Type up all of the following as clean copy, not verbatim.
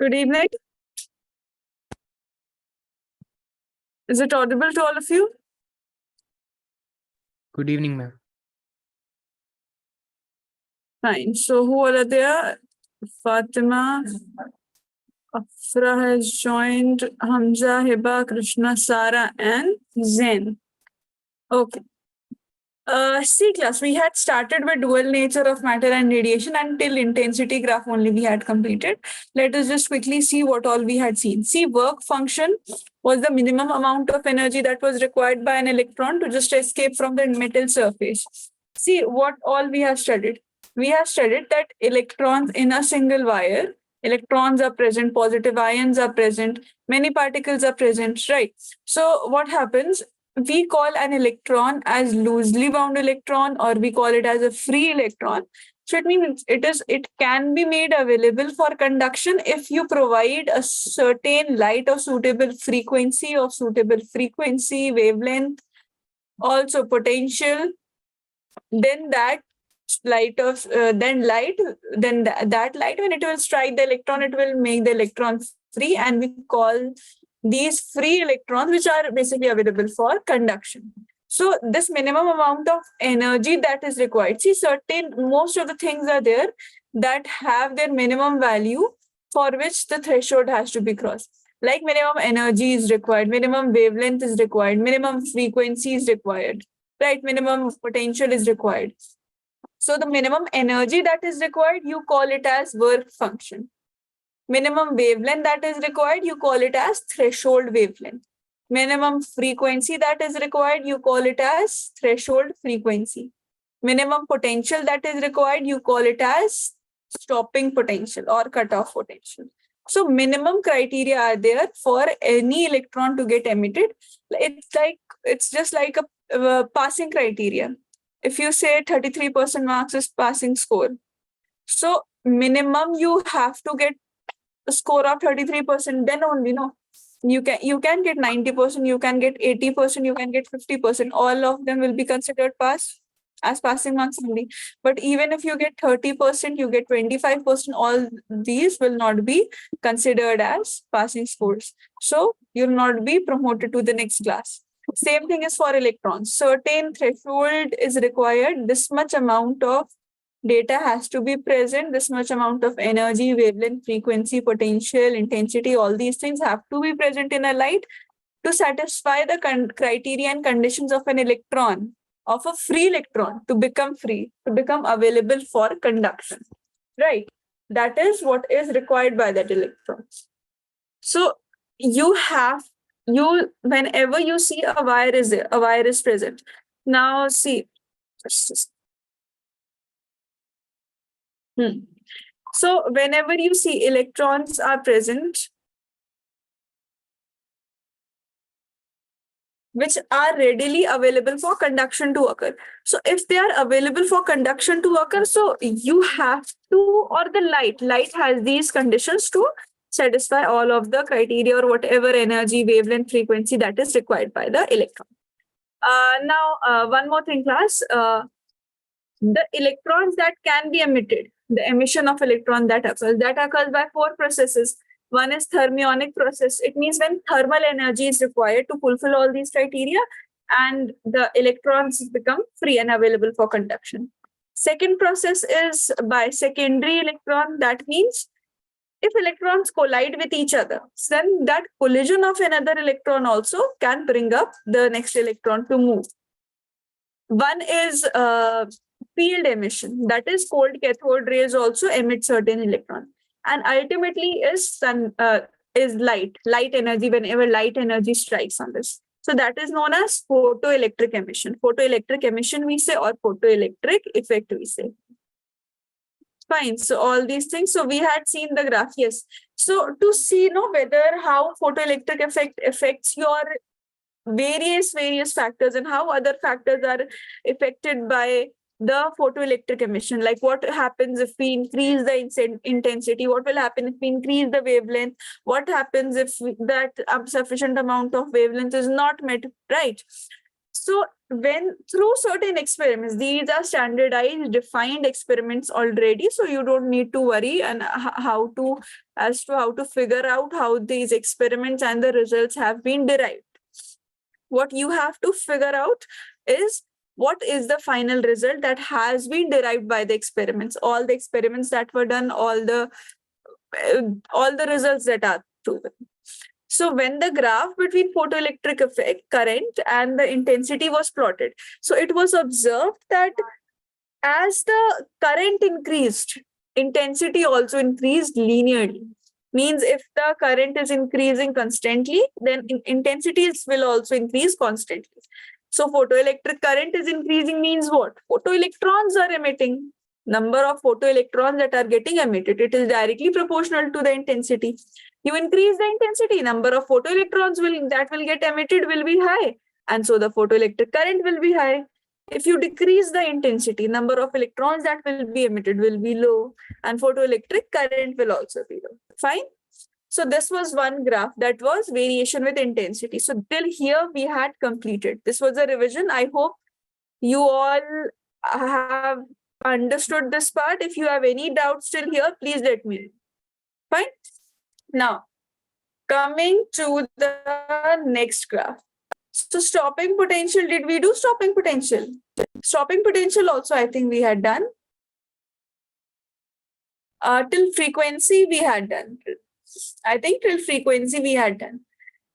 Good evening. Is it audible to all of you? Good evening, ma'am. Fine. So who are there? Fatima, Afra has joined, Hamza, Hiba, Krishna, Sara, and Zain. Okay. C class, we had started with dual nature of matter and radiation until intensity graph only we had completed. Let us just quickly see what all we had seen. See, work function was the minimum amount of energy that was required by an electron to just escape from the metal surface. See what all we have studied. We have studied that electrons in a single wire, electrons are present, positive ions are present, many particles are present, right? So what happens? We call an electron as loosely bound electron, or we call it as a free electron. So it means it can be made available for conduction if you provide a certain light of suitable frequency, wavelength, also potential. Then that light that light, when it will strike the electron, it will make the electron free, and we call these free electrons, which are basically available for conduction. So this minimum amount of energy that is required, see, most of the things are there that have their minimum value for which the threshold has to be crossed. Like minimum energy is required, minimum wavelength is required, minimum frequency is required, right? Minimum potential is required. So the minimum energy that is required, you call it as work function. Minimum wavelength that is required, you call it as threshold wavelength. Minimum frequency that is required, you call it as threshold frequency. Minimum potential that is required, you call it as stopping potential or cutoff potential. So minimum criteria are there for any electron to get emitted. It's just like a passing criteria. If you say 33% marks is passing score, so minimum you have to get a score of 33%, then only you can get 90%, you can get 80%, you can get 50%. All of them will be considered as passing marks only. But even if you get 30%, you get 25%, all these will not be considered as passing scores. So you'll not be promoted to the next class. Same thing is for electrons. Certain threshold is required. This much amount of data has to be present. This much amount of energy, wavelength, frequency, potential, intensity, all these things have to be present in a light to satisfy the criteria and conditions of an electron, of a free electron, to become free, to become available for conduction, right? That is what is required by that electron. So whenever you see a wire is there, a wire is present. Now see, so whenever you see electrons are present, which are readily available for conduction to occur. So if they are available for conduction to occur, so you have to, or the light has these conditions to satisfy all of the criteria or whatever energy, wavelength, frequency that is required by the electron. Now, one more thing, class. The electrons that can be emitted, the emission of electron that occurs by 4 processes. One is thermionic process. It means when thermal energy is required to fulfill all these criteria, and the electrons become free and available for conduction. Second process is by secondary electron. That means if electrons collide with each other, then that collision of another electron also can bring up the next electron to move. One is field emission. That is, cold cathode rays also emit certain electrons. And ultimately is light energy, whenever light energy strikes on this. So that is known as photoelectric emission. Photoelectric emission we say, or photoelectric effect we say. Fine. So all these things. So we had seen the graph. Yes. So to see whether how photoelectric effect affects your various factors and how other factors are affected by the photoelectric emission, like what happens if we increase the intensity, what will happen if we increase the wavelength, what happens if that sufficient amount of wavelength is not met, right? So when through certain experiments, these are standardized, defined experiments already, so you don't need to worry and how to figure out how these experiments and the results have been derived. What you have to figure out is what is the final result that has been derived by the experiments, all the experiments that were done, all the results that are proven. So when the graph between photoelectric effect, current and the intensity was plotted, so it was observed that as the current increased, intensity also increased linearly. Means if the current is increasing constantly, then intensities will also increase constantly. So photoelectric current is increasing means what? Photoelectrons are emitting. Number of photoelectrons that are getting emitted, it is directly proportional to the intensity. You increase the intensity, number of photoelectrons that will get emitted will be high. And so the photoelectric current will be high. If you decrease the intensity, number of electrons that will be emitted will be low, and photoelectric current will also be low. Fine. So this was one graph that was variation with intensity. So till here we had completed. This was a revision. I hope you all have understood this part. If you have any doubts still here, please let me know. Fine. Now, coming to the next graph. So stopping potential, did we do stopping potential? Stopping potential also I think we had done. Till frequency we had done. I think till frequency we had done.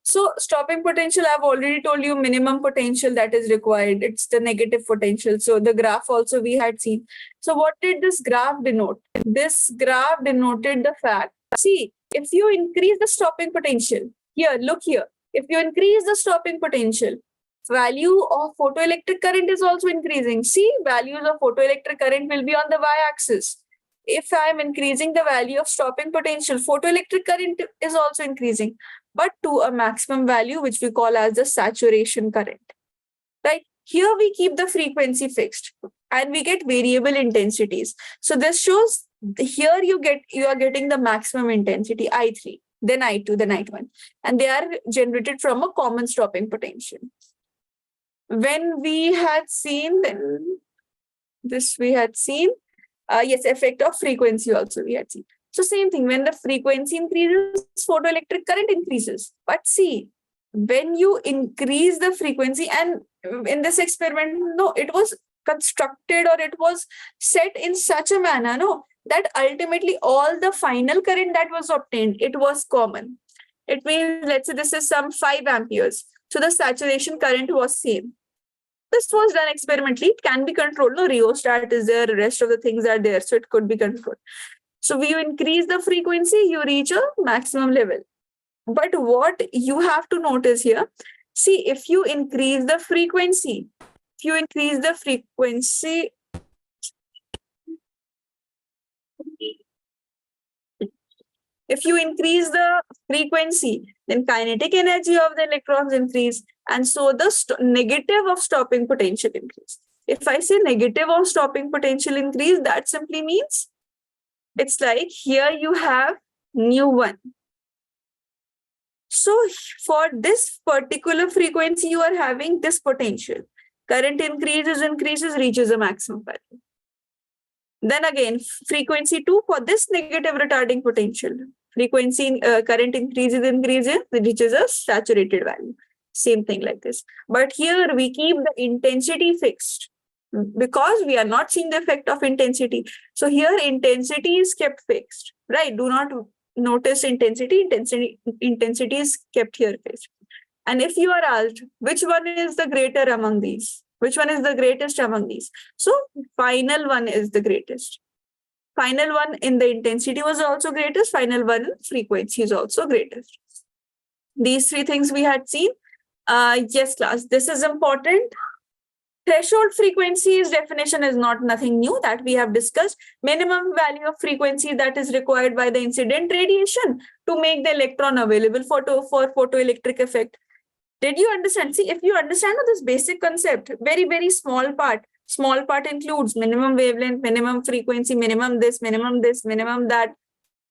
So stopping potential, I've already told you minimum potential that is required. It's the negative potential. So the graph also we had seen. So what did this graph denote? This graph denoted the fact, see, if you increase the stopping potential, here, look here, if you increase the stopping potential, value of photoelectric current is also increasing. See, values of photoelectric current will be on the y-axis. If I am increasing the value of stopping potential, photoelectric current is also increasing, but to a maximum value, which we call as the saturation current. Right? Here we keep the frequency fixed and we get variable intensities. So this shows here you are getting the maximum intensity, I3, then I2, then I1, and they are generated from a common stopping potential. When we had seen, then this we had seen, yes, effect of frequency also we had seen. So same thing, when the frequency increases, photoelectric current increases. But see, when you increase the frequency, and in this experiment, no, it was constructed or it was set in such a manner, no, that ultimately all the final current that was obtained, it was common. It means, let's say this is some 5 amperes. So the saturation current was same. This was done experimentally. It can be controlled. No, rheostat is there, the rest of the things are there, so it could be controlled. So when you increase the frequency, you reach a maximum level. But what you have to notice here, see, if you increase the frequency, then kinetic energy of the electrons increase, and so the negative of stopping potential increase. If I say negative of stopping potential increase, that simply means it's like here you have nu1. So for this particular frequency, you are having this potential. Current increases, reaches a maximum value. Then again, frequency 2 for this negative retarding potential. Frequency, current increases, reaches a saturated value. Same thing like this. But here we keep the intensity fixed because we are not seeing the effect of intensity. So here intensity is kept fixed, right? Do not notice intensity is kept here fixed. And if you are asked, which one is the greater among these? Which one is the greatest among these? So final one is the greatest. Final one in the intensity was also greatest. Final one in frequency is also greatest. These 3 things we had seen. Yes, class, this is important. Threshold frequency's definition is nothing new that we have discussed. Minimum value of frequency that is required by the incident radiation to make the electron available for photoelectric effect. Did you understand? See, if you understand this basic concept, very, very small part includes minimum wavelength, minimum frequency, minimum this, minimum that.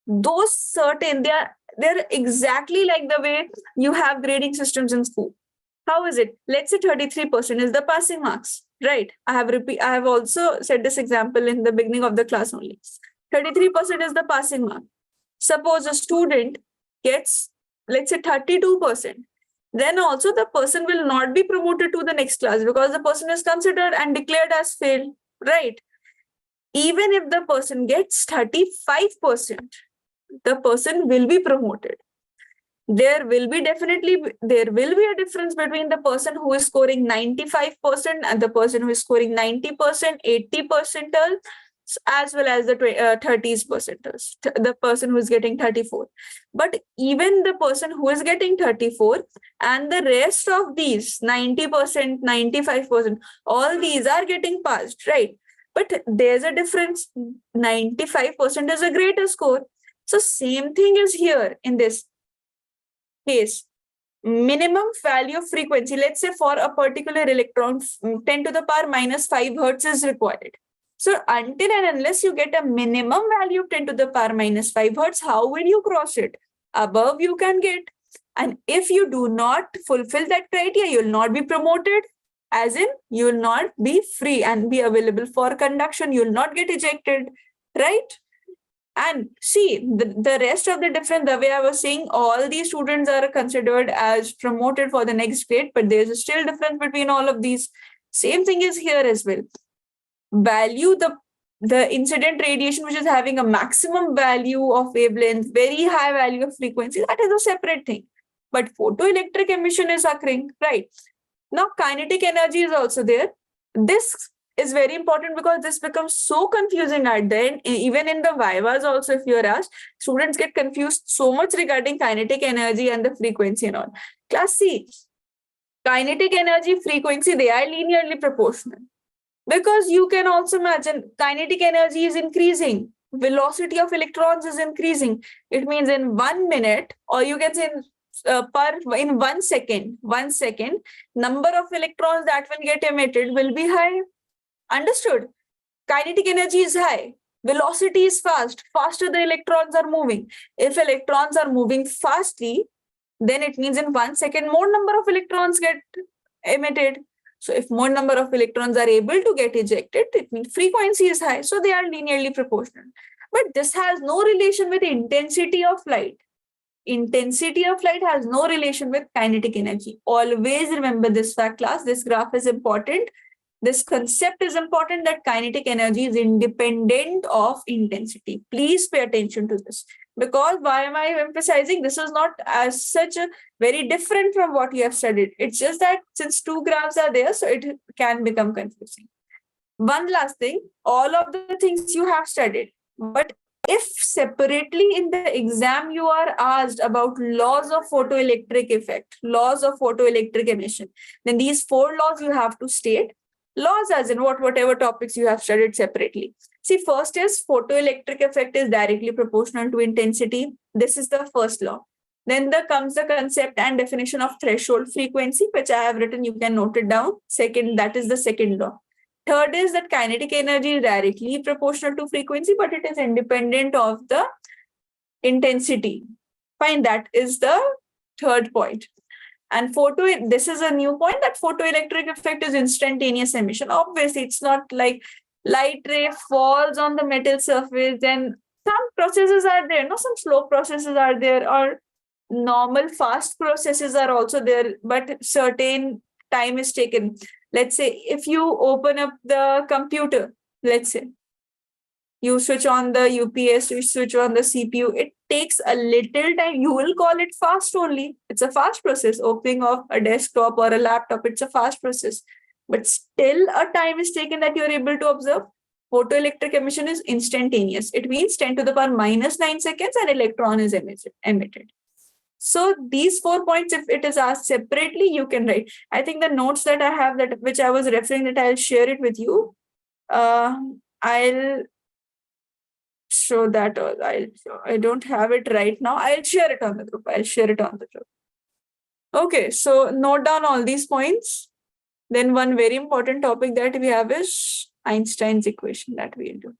Those certain, they're exactly like the way you have grading systems in school. How is it? Let's say 33% is the passing marks, right? I have also said this example in the beginning of the class only. 33% is the passing mark. Suppose a student gets, let's say 32%, then also the person will not be promoted to the next class because the person is considered and declared as failed, right? Even if the person gets 35%, the person will be promoted. There will be a difference between the person who is scoring 95% and the person who is scoring 90%, 80 percentile, as well as the 30s percentiles, the person who is getting 34. But even the person who is getting 34 and the rest of these 90%, 95%, all these are getting passed, right? But there's a difference. 95% is a greater score. So same thing is here in this case. Minimum value of frequency, let's say for a particular electron, 10 to the power minus 5 hertz is required. So until and unless you get a minimum value of 10 to the power minus 5 hertz, how will you cross it? Above you can get. And if you do not fulfill that criteria, you will not be promoted, as in you will not be free and be available for conduction. You will not get ejected, right? And see, the rest of the difference, the way I was saying, all these students are considered as promoted for the next grade, but there's still difference between all of these. Same thing is here as well. Value the incident radiation, which is having a maximum value of wavelength, very high value of frequency, that is a separate thing. But photoelectric emission is occurring, right? Now, kinetic energy is also there. This is very important because this becomes so confusing at the end. Even in the vivas also, if you're asked, students get confused so much regarding kinetic energy and the frequency and all. Class C, kinetic energy, frequency, they are linearly proportional. Because you can also imagine kinetic energy is increasing, velocity of electrons is increasing. It means in 1 minute, or you can say in 1 second, number of electrons that will get emitted will be high. Understood? Kinetic energy is high. Velocity is fast. Faster the electrons are moving. If electrons are moving fastly, then it means in 1 second, more number of electrons get emitted. So if more number of electrons are able to get ejected, it means frequency is high. So they are linearly proportional. But this has no relation with intensity of light. Intensity of light has no relation with kinetic energy. Always remember this fact, class. This graph is important. This concept is important, that kinetic energy is independent of intensity. Please pay attention to this. Because why am I emphasizing? This is not as such a very different from what you have studied. It's just that since two graphs are there, so it can become confusing. One last thing, all of the things you have studied, but if separately in the exam you are asked about laws of photoelectric effect, laws of photoelectric emission, then these 4 laws you have to state. Laws as in whatever topics you have studied separately. See, first is photoelectric effect is directly proportional to intensity. This is the first law. Then there comes the concept and definition of threshold frequency, which I have written, you can note it down. Second, that is the second law. Third is that kinetic energy is directly proportional to frequency, but it is independent of the intensity. Fine, that is the third point. And this is a new point, that photoelectric effect is instantaneous emission. Obviously, it's not like light ray falls on the metal surface, then some processes are there, no, some slow processes are there, or normal fast processes are also there, but certain time is taken. Let's say if you open up the computer, let's say you switch on the UPS, you switch on the CPU, it takes a little time. You will call it fast only. It's a fast process. Opening of a desktop or a laptop, it's a fast process. But still a time is taken that you're able to observe. Photoelectric emission is instantaneous. It means 10 to the power minus 9 seconds an electron is emitted. So these 4 points, if it is asked separately, you can write. I think the notes that I have, that which I was referring, that I'll share it with you. I'll show that. I don't have it right now. I'll share it on the group. Okay, so note down all these points. Then one very important topic that we have is Einstein's equation that we'll do.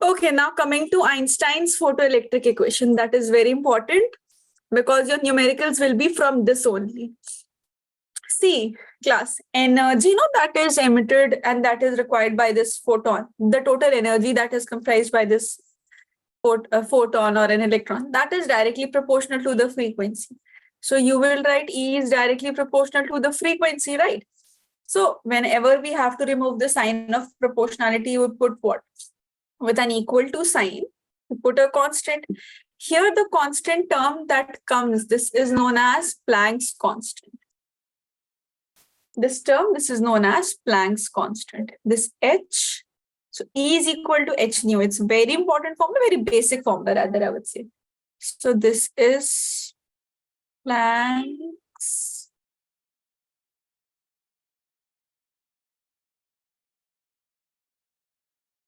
Okay, now coming to Einstein's photoelectric equation, that is very important because your numericals will be from this only. See, class, energy that is emitted and that is required by this photon, the total energy that is comprised by this photon or an electron, that is directly proportional to the frequency. So you will write E is directly proportional to the frequency, right? So whenever we have to remove the sign of proportionality, you would put what? With an equal to sign, you put a constant. Here the constant term that comes, this is known as Planck's constant. This term, this is known as Planck's constant. This H, so E is equal to H nu. It's very important formula, very basic formula rather, I would say. So this is Planck's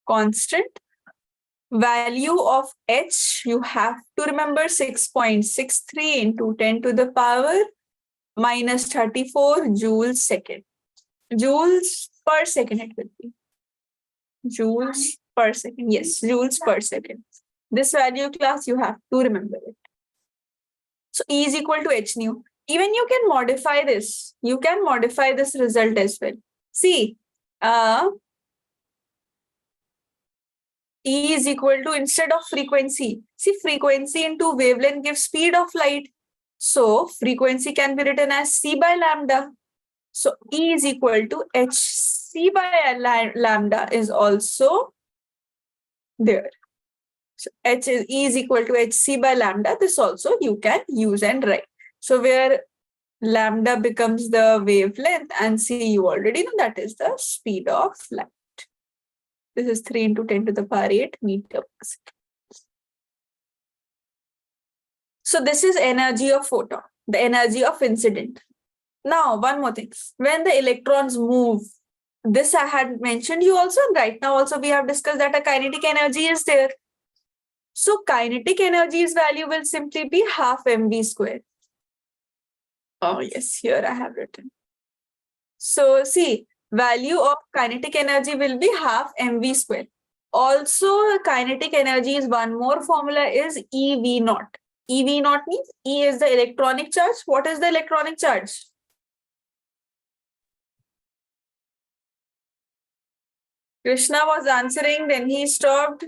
constant. Value of H, you have to remember 6.63 into 10 to the power minus 34 joules second. Joules per second it will be. Joules per second. Yes, joules per second. This value, class, you have to remember it. So E is equal to H nu. Even you can modify this. You can modify this result as well. See, E is equal to, instead of frequency, see, frequency into wavelength gives speed of light. So frequency can be written as C by lambda. So E is equal to HC by lambda is also there. So E is equal to HC by lambda. This also you can use and write. So where lambda becomes the wavelength and C you already know that is the speed of light. This is 3 into 10 to the power 8 meter per second. So this is energy of photon, the energy of incident. Now, one more thing. When the electrons move, this I had mentioned you also, and right now also we have discussed that a kinetic energy is there. So kinetic energy's value will simply be half mv square. Oh yes, here I have written. So see, value of kinetic energy will be half mv square. Also, kinetic energy is one more formula is EV naught. EV naught means E is the electronic charge. What is the electronic charge? Krishna was answering, then he stopped.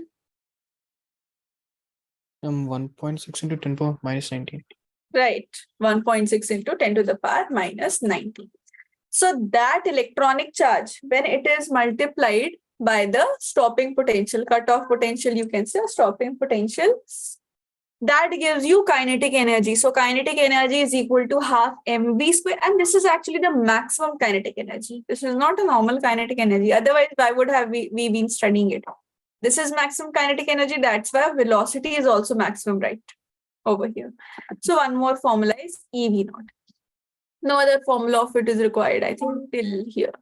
1.6 into 10 power minus 19. Right, 1.6 into 10 to the power minus 19. So that electronic charge, when it is multiplied by the stopping potential, cutoff potential, you can say stopping potential, that gives you kinetic energy. So kinetic energy is equal to half mv square, and this is actually the maximum kinetic energy. This is not a normal kinetic energy. Otherwise, why would have we been studying it? This is maximum kinetic energy. That's why velocity is also maximum right over here. So one more formula is EV naught. No other formula of it is required, I think, till here.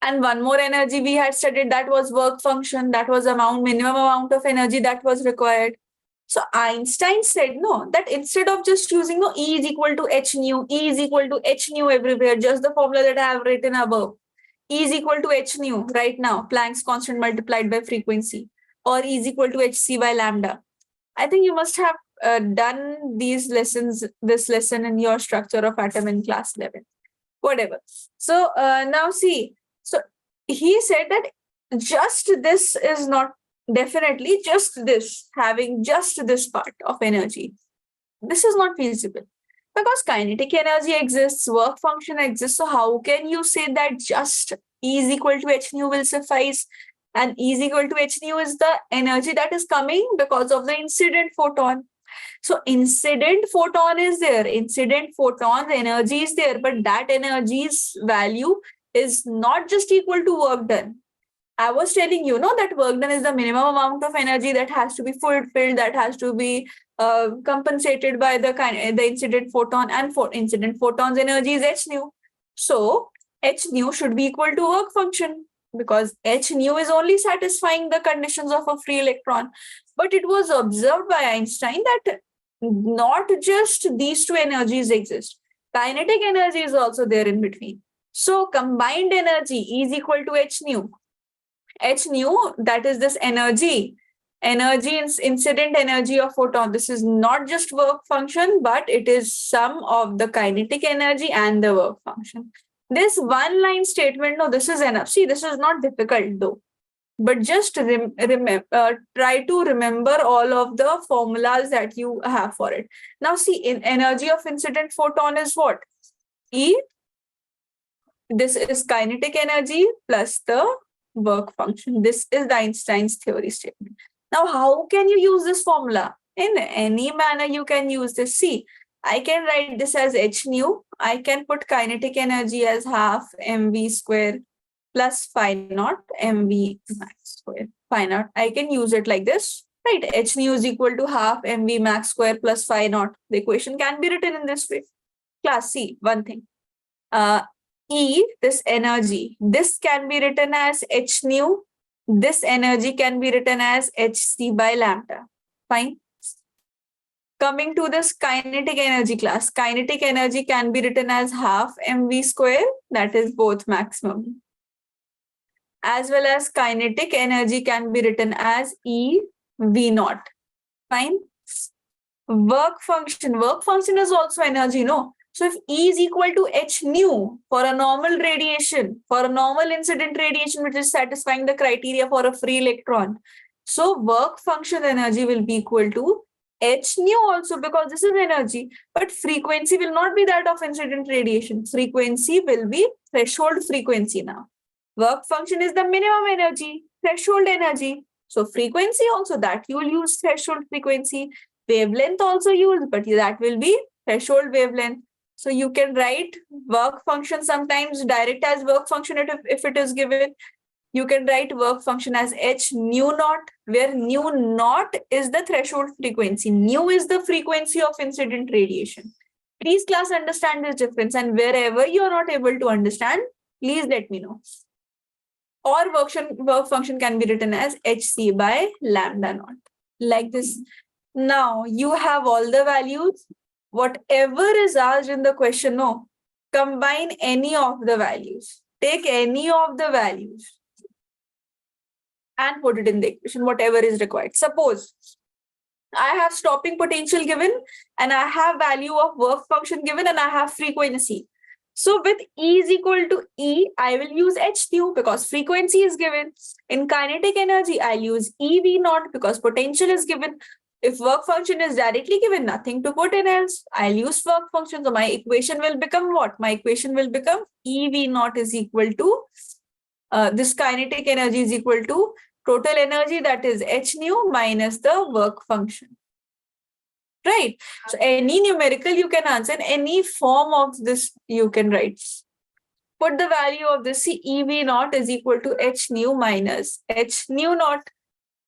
And one more energy we had studied, that was work function. That was minimum amount of energy that was required. So Einstein said, no, that instead of just using E is equal to H nu, E is equal to H nu everywhere, just the formula that I have written above. E is equal to H nu right now, Planck's constant multiplied by frequency, or E is equal to HC by lambda. I think you must have done these lessons, this lesson in your structure of atom in class 11, whatever. So now see, so he said that just this is not definitely just this, having just this part of energy. This is not feasible because kinetic energy exists, work function exists. So how can you say that just E is equal to H nu will suffice? And E is equal to H nu is the energy that is coming because of the incident photon. So incident photon is there, incident photon energy is there, but that energy's value is not just equal to work done. I was telling you, that work done is the minimum amount of energy that has to be fulfilled, that has to be compensated by the incident photon, and for incident photon's energy is H nu. So H nu should be equal to work function because H nu is only satisfying the conditions of a free electron. But it was observed by Einstein that not just these two energies exist. Kinetic energy is also there in between. So combined energy is equal to H nu. H nu, that is this energy. Incident energy of photon. This is not just work function, but it is sum of the kinetic energy and the work function. This one line statement, no, this is enough. See, this is not difficult though. But just try to remember all of the formulas that you have for it. Now see, in energy of incident photon is what? E. This is kinetic energy plus the work function. This is the Einstein's theory statement. Now, how can you use this formula? In any manner, you can use this. See, I can write this as h nu. I can put kinetic energy as half mv square plus phi naught mv max square phi naught. I can use it like this, right? H nu is equal to half mv max square plus phi naught. The equation can be written in this way. Class C, one thing. E, this energy, this can be written as h nu. This energy can be written as hc by lambda. Fine. Coming to this kinetic energy class, kinetic energy can be written as half mv square, that is both maximum. As well as kinetic energy can be written as E V naught. Fine. Work function is also energy, no? So if E is equal to h nu for a normal radiation, for a normal incident radiation, which is satisfying the criteria for a free electron, so work function energy will be equal to h nu also, because this is energy, but frequency will not be that of incident radiation. Frequency will be threshold frequency now. Work function is the minimum energy, threshold energy. So frequency also, that you will use threshold frequency. Wavelength also use, but that will be threshold wavelength. So you can write work function sometimes direct as work function if it is given. You can write work function as h nu naught, where nu naught is the threshold frequency. Nu is the frequency of incident radiation. Please class understand this difference, and wherever you are not able to understand, please let me know. Or work function can be written as hc by lambda naught, like this. Now you have all the values. Whatever is asked in the question, no, combine any of the values. Take any of the values and put it in the equation, whatever is required. Suppose I have stopping potential given, and I have value of work function given, and I have frequency. So with E is equal to E, I will use h nu because frequency is given. In kinetic energy, I'll use EV naught because potential is given. If work function is directly given, nothing to put in else. I'll use work function. So my equation will become what? My equation will become EV naught is equal to, this kinetic energy is equal to total energy, that is h nu minus the work function. Right. So any numerical you can answer, any form of this you can write. Put the value of this, see, EV naught is equal to h nu minus h nu naught.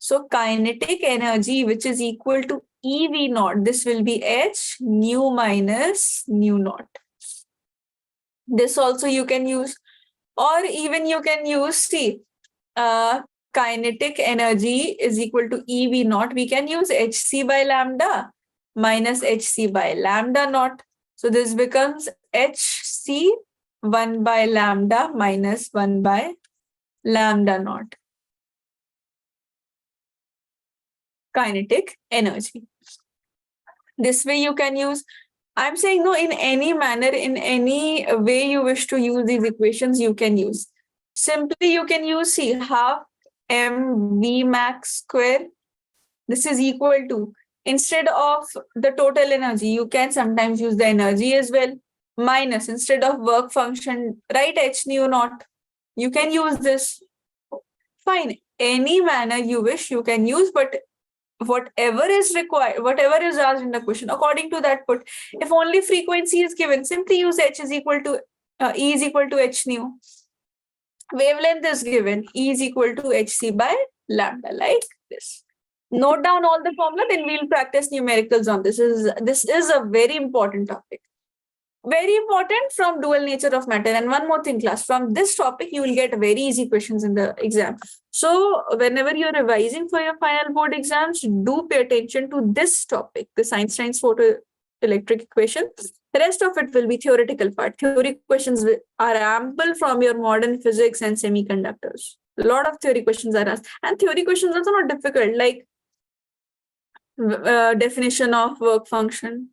So kinetic energy, which is equal to EV naught, this will be h nu minus nu naught. This also you can use, or even you can use, see, kinetic energy is equal to EV naught. We can use hc by lambda minus hc by lambda naught. So this becomes hc 1 by lambda minus 1 by lambda naught. Kinetic energy. This way you can use, I'm saying no, in any manner, in any way you wish to use these equations, you can use. Simply you can use, see, half mv max square. This is equal to, instead of the total energy, you can sometimes use the energy as well. Minus, instead of work function, write h nu naught. You can use this. Fine. Any manner you wish, you can use, but whatever is required, whatever is asked in the question, according to that put. If only frequency is given, simply use h is equal to E is equal to h nu. Wavelength is given, E is equal to hc by lambda, like this. Note down all the formula, then we'll practice numericals on this. This is a very important topic. Very important from dual nature of matter. And one more thing, class, from this topic, you will get very easy questions in the exam. So whenever you're revising for your final board exams, do pay attention to this topic, the Einstein's photoelectric equation. The rest of it will be theoretical part. Theory questions are ample from your modern physics and semiconductors. A lot of theory questions are asked, and theory questions are also not difficult, like definition of work function,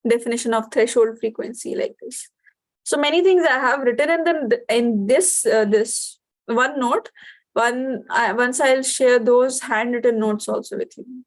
definition of threshold frequency, like this. So many things I have written, and then in this one note, once I'll share those handwritten notes also with you.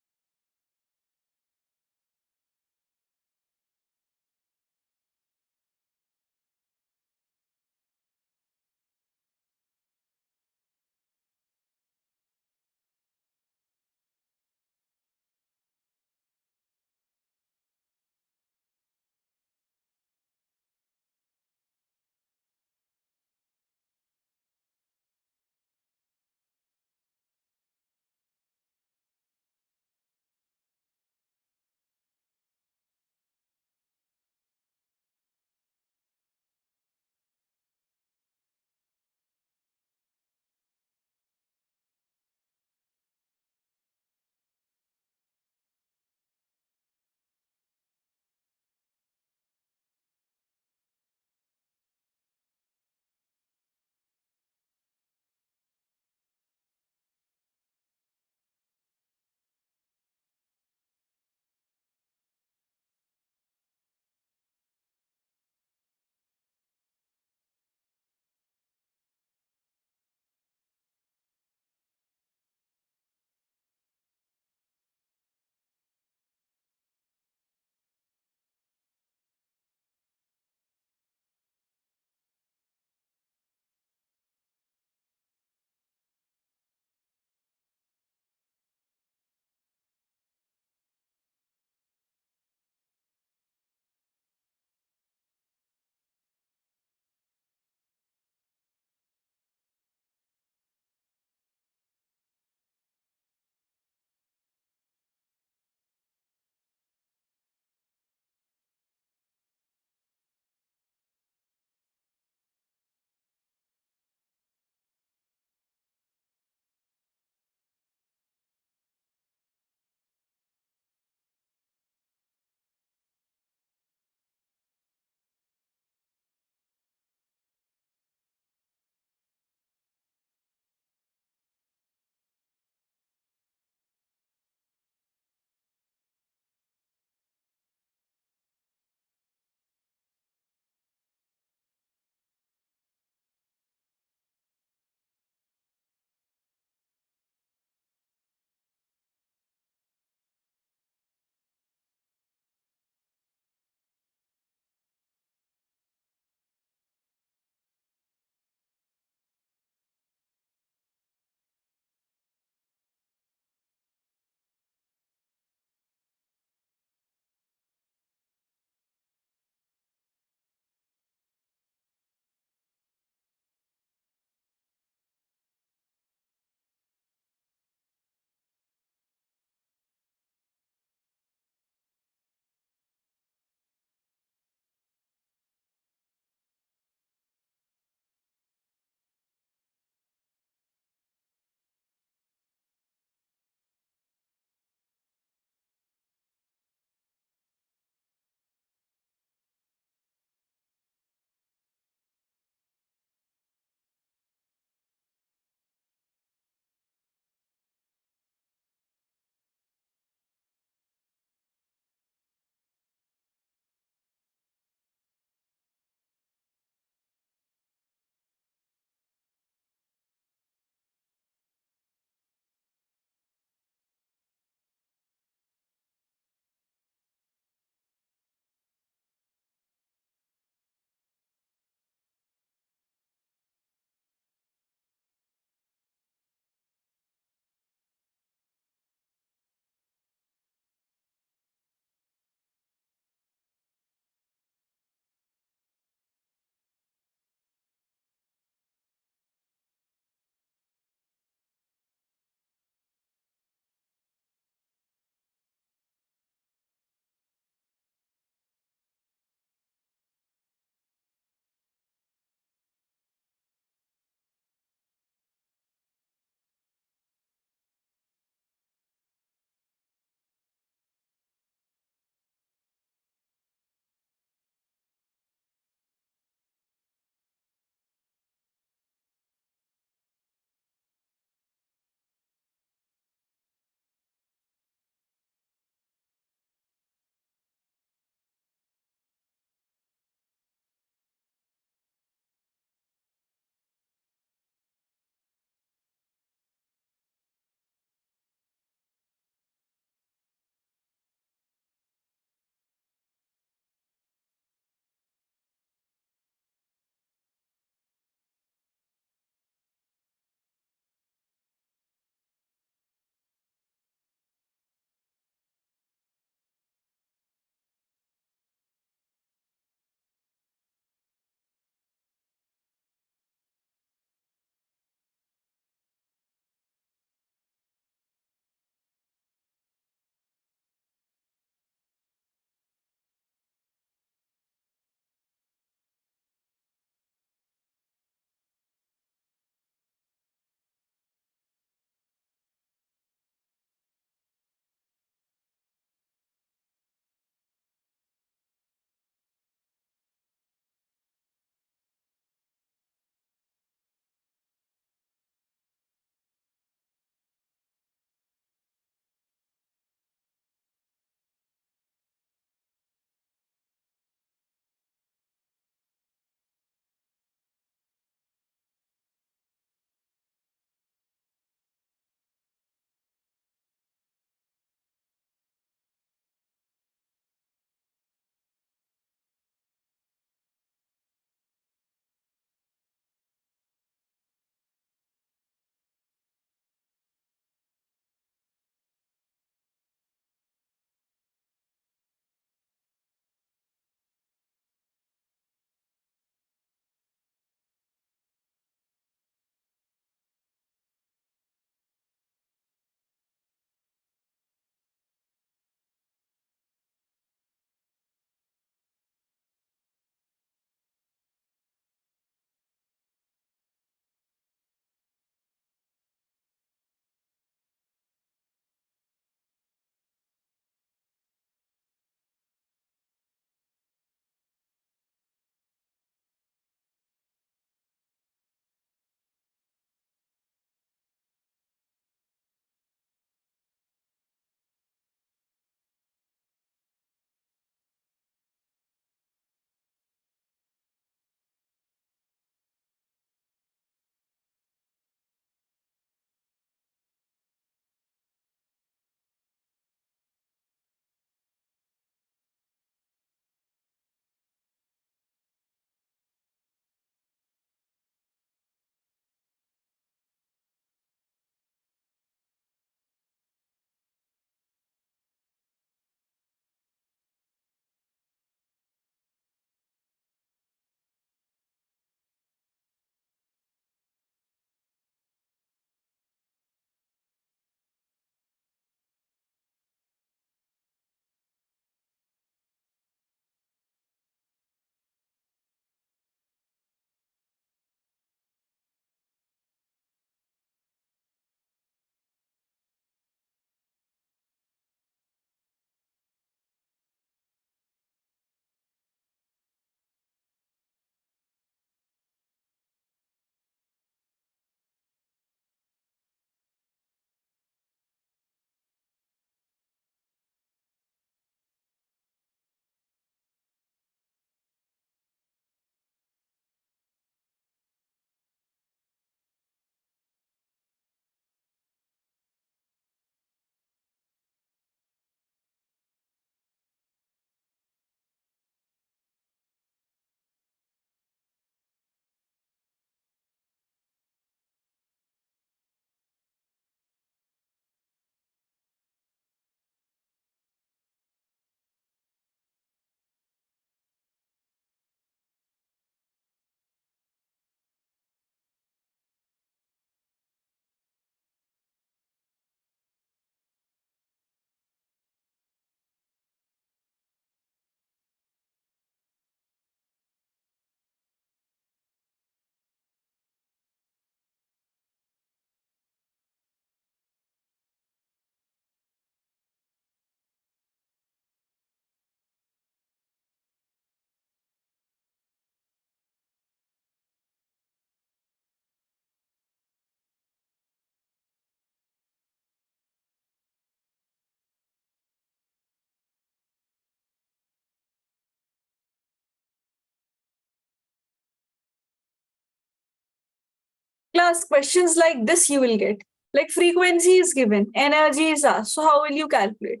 class, questions like this you will get. Like frequency is given, energy is asked. So how will you calculate?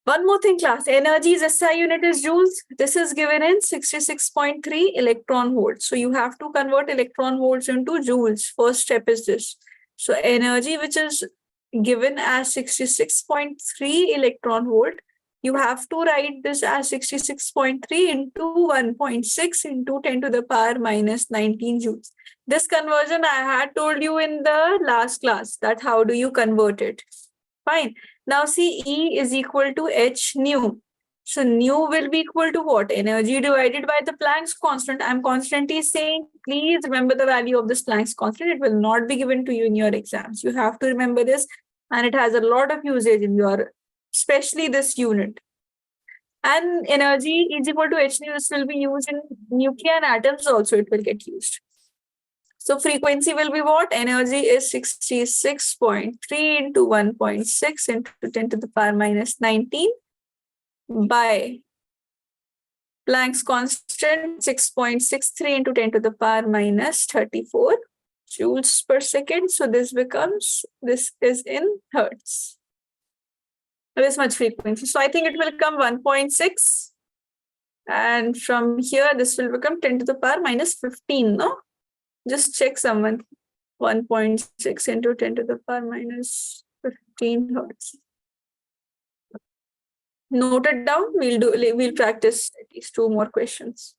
One more thing, class. Energy's SI unit is joules. This is given in 66.3 electron volts. So you have to convert electron volts into joules. First step is this. So energy, which is given as 66.3 electron volt, you have to write this as 66.3 into 1.6 into 10 to the power minus 19 joules. This conversion I had told you in the last class, that how do you convert it. Fine. Now see, E is equal to H nu. So nu will be equal to what? Energy divided by the Planck's constant. I'm constantly saying, please remember the value of this Planck's constant. It will not be given to you in your exams. You have to remember this, and it has a lot of usage in your, especially this unit. And energy is equal to H nu. This will be used in nuclei and atoms also. It will get used. So frequency will be what? Energy is 66.3 into 1.6 into 10 to the power minus 19 by Planck's constant 6.63 into 10 to the power minus 34 joules per second. So this is in hertz. This much frequency. So I think it will come 1.6. And from here, this will become 10 to the power minus 15, no? Just check someone. 1.6 into 10 to the power minus 15 hertz. Note it down. We'll practice at least 2 more questions.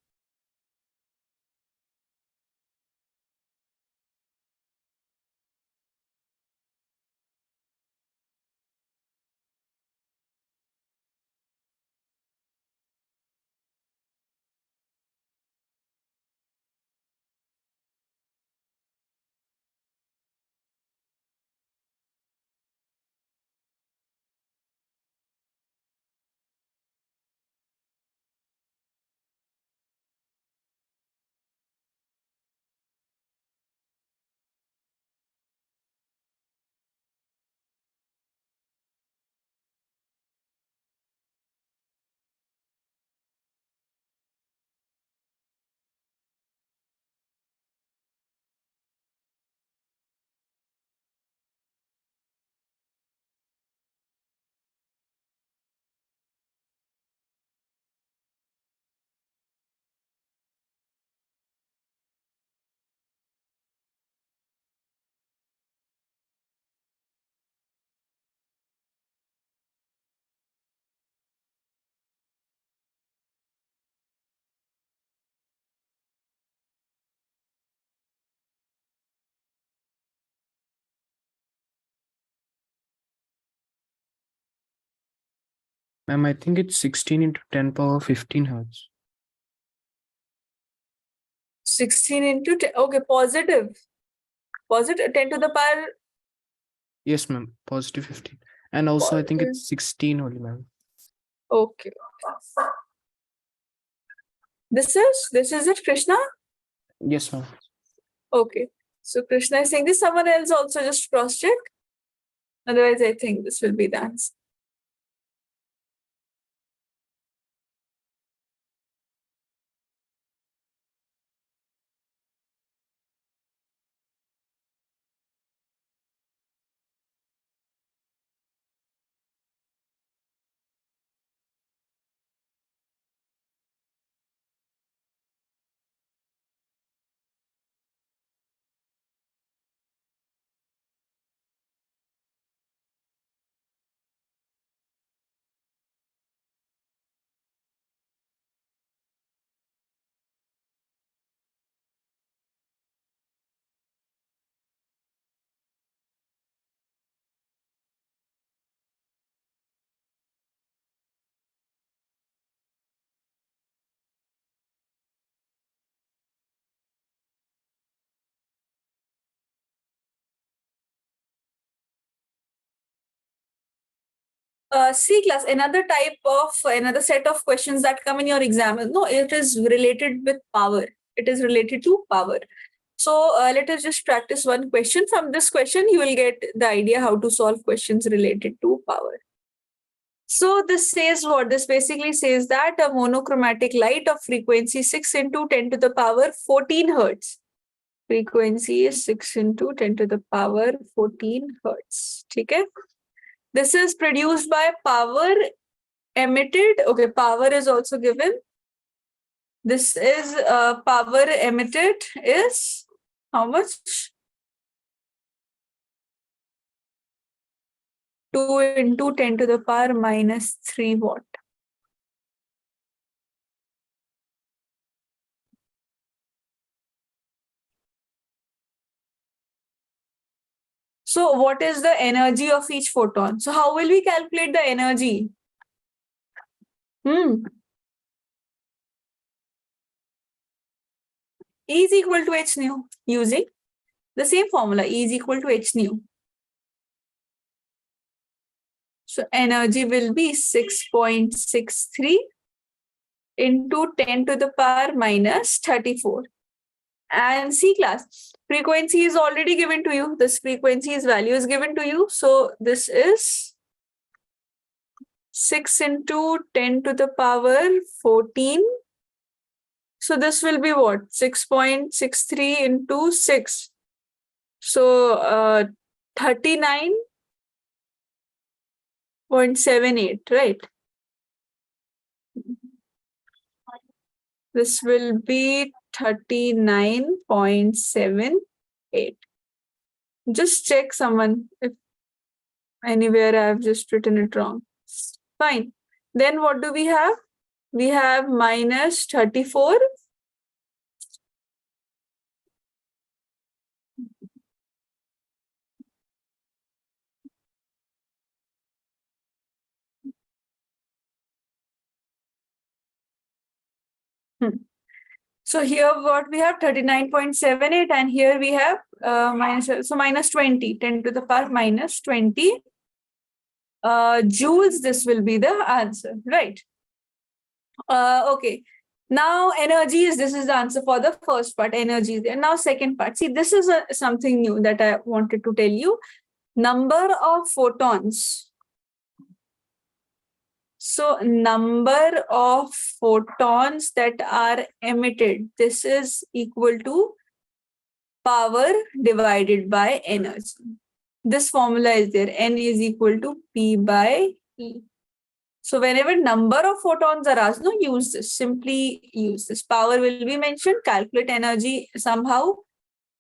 Ma'am, I think it's 16 into 10 power 15 hertz. 16 into 10. Okay, positive. Positive 10 to the power. Yes, ma'am. Positive 15. And also, I think it's 16 only, ma'am. Okay. This is it, Krishna? Yes, ma'am. Okay. So Krishna is saying this. Someone else also just cross check. Otherwise, I think this will be the answer. C class, another set of questions that come in your exam. No, it is related with power. It is related to power. So let us just practice one question. From this question, you will get the idea how to solve questions related to power. So this says what? This basically says that a monochromatic light of frequency 6 into 10 to the power 14 hertz Frequency is 6 into 10 to the power 14 hertz. Okay. This is produced by power emitted. Okay, power is also given. This is power emitted is how much? 2 into 10 to the power minus 3 watt. So what is the energy of each photon? So how will we calculate the energy? E is equal to h nu using the same formula. E is equal to h nu. So energy will be 6.63 into 10 to the power minus 34. And C class, frequency is already given to you. This frequency's value is given to you. So this is 6 into 10 to the power 14. So this will be what? 6.63 into 6. So 39.78, right? This will be 39.78. Just check someone if anywhere I have just written it wrong. Fine. Then what do we have? We have minus 34. So here what we have 39.78 and here we have minus 20, 10 to the power minus 20 joules. This will be the answer, right? Okay. Now energy this is the answer for the first part, energy is there. Now second part, see this is something new that I wanted to tell you. Number of photons. So number of photons that are emitted, this is equal to power divided by energy. This formula is there, N is equal to P by E. So whenever number of photons are asked, no, use this, simply use this. Power will be mentioned, calculate energy somehow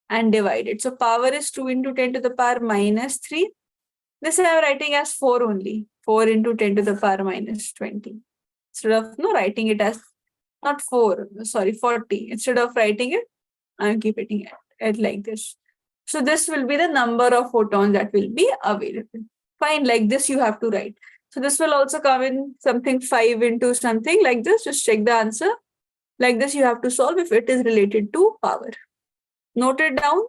and divide it. So power is 2 into 10 to the power minus 3. This I am writing as 4 only. 4 into 10 to the power minus 20. Instead of writing it as not 4, sorry, 40. Instead of writing it, I am keeping it like this. So this will be the number of photons that will be available. Fine, like this you have to write. So this will also come in something 5 into something like this. Just check the answer. Like this you have to solve if it is related to power. Note it down.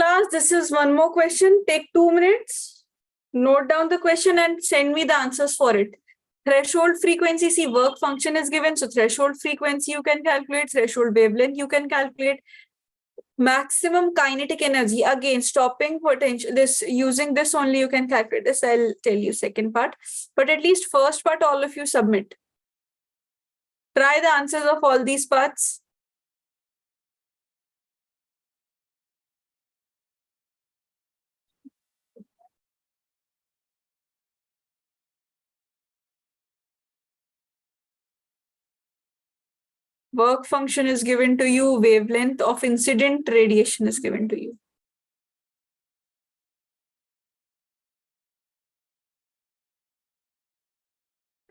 Class, this is one more question. Take 2 minutes. Note down the question and send me the answers for it. Threshold frequency, see, work function is given. So threshold frequency you can calculate, threshold wavelength you can calculate. Maximum kinetic energy, again, stopping potential, this using this only you can calculate this. I'll tell you second part. But at least first part, all of you submit. Try the answers of all these parts. Work function is given to you, wavelength of incident radiation is given to you.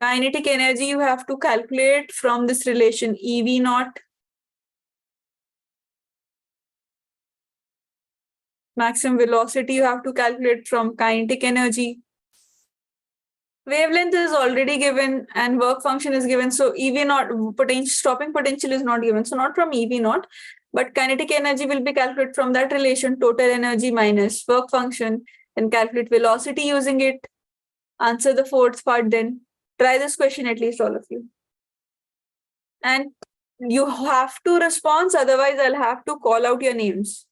Kinetic energy you have to calculate from this relation EV naught. Maximum velocity you have to calculate from kinetic energy. Wavelength is already given and work function is given. So EV naught, stopping potential is not given. So not from EV naught, but kinetic energy will be calculated from that relation, total energy minus work function, and calculate velocity using it. Answer the fourth part then. Try this question at least, all of you. And you have to respond, otherwise I'll have to call out your names.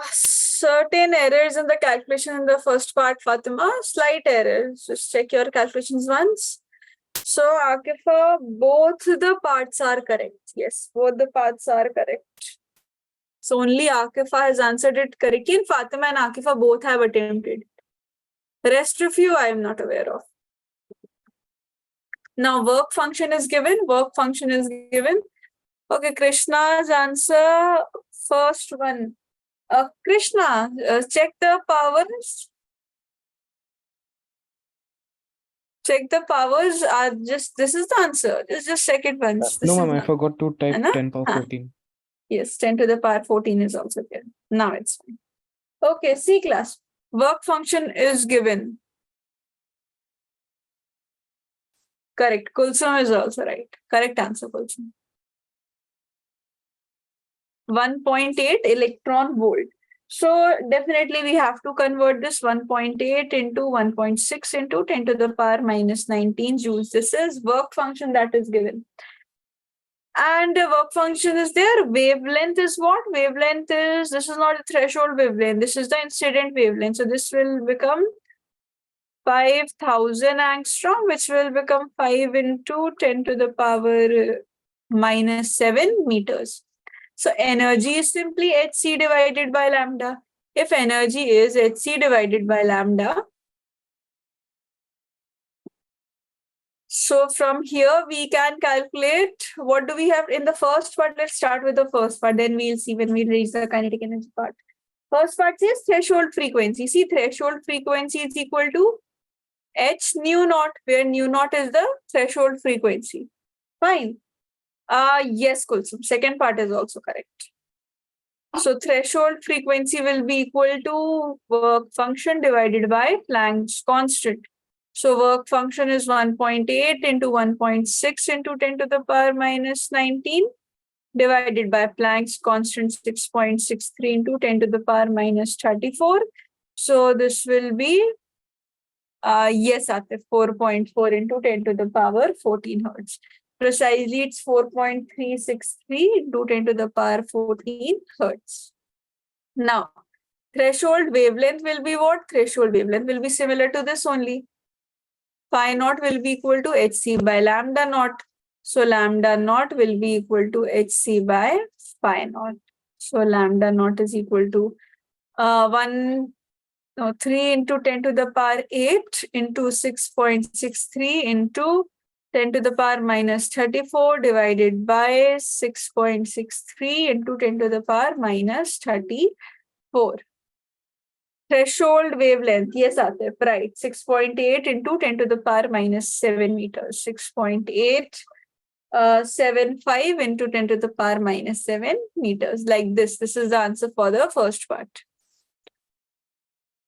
certain errors in the calculation in the first part, Fatima. Slight errors. Just check your calculations once. So, Akifa, both the parts are correct. Yes, both the parts are correct. So, only Akifa has answered it correctly. And Fatima and Akifa both have attempted. The rest of you, I am not aware of. Now, work function is given. Work function is given. Okay, Krishna's answer, first one. Krishna, check the powers. Check the powers. This is the answer. Just check it once. No, This ma'am, is I not- forgot to type Anna? 10 power 14. Yes, 10 to the power 14 is also there. Now it's fine. Okay, C class. Work function is given. Correct. Kulsum is also right. Correct answer, Kulsum. 1.8 electron volt. So definitely we have to convert this 1.8 into 1.6 into 10 to the power minus 19 joules. This is work function that is given. And the work function is there. Wavelength is what? Wavelength is, this is not a threshold wavelength. This is the incident wavelength. So this will become 5,000 angstrom, which will become 5 into 10 to the power minus 7 meters. So energy is simply hc divided by lambda. If energy is hc divided by lambda, so from here we can calculate what do we have in the first part. Let's start with the first part, then we'll see when we reach the kinetic energy part. First part says threshold frequency. See, threshold frequency is equal to h nu naught, where nu naught is the threshold frequency. Fine. Yes, Kulsum. Second part is also correct. So threshold frequency will be equal to work function divided by Planck's constant. So work function is 1.8 into 1.6 into 10 to the power minus 19 divided by Planck's constant 6.63 into 10 to the power minus 34. So this will be, yes, Atif, 4.4 into 10 to the power 14 hertz. Precisely, it's 4.363 into 10 to the power 14 hertz. Now, threshold wavelength will be what? Threshold wavelength will be similar to this only. Phi naught will be equal to hc by lambda naught. So lambda naught will be equal to hc by phi naught. So lambda naught is equal to 3 into 10 to the power 8 into 6.63 into 10 to the power minus 34 divided by 6.63 into 10 to the power minus 34. Threshold wavelength, yes, Atif, right. 6.8 into 10 to the power minus 7 meters. 6.875 into 10 to the power minus 7 meters. Like this. This is the answer for the first part.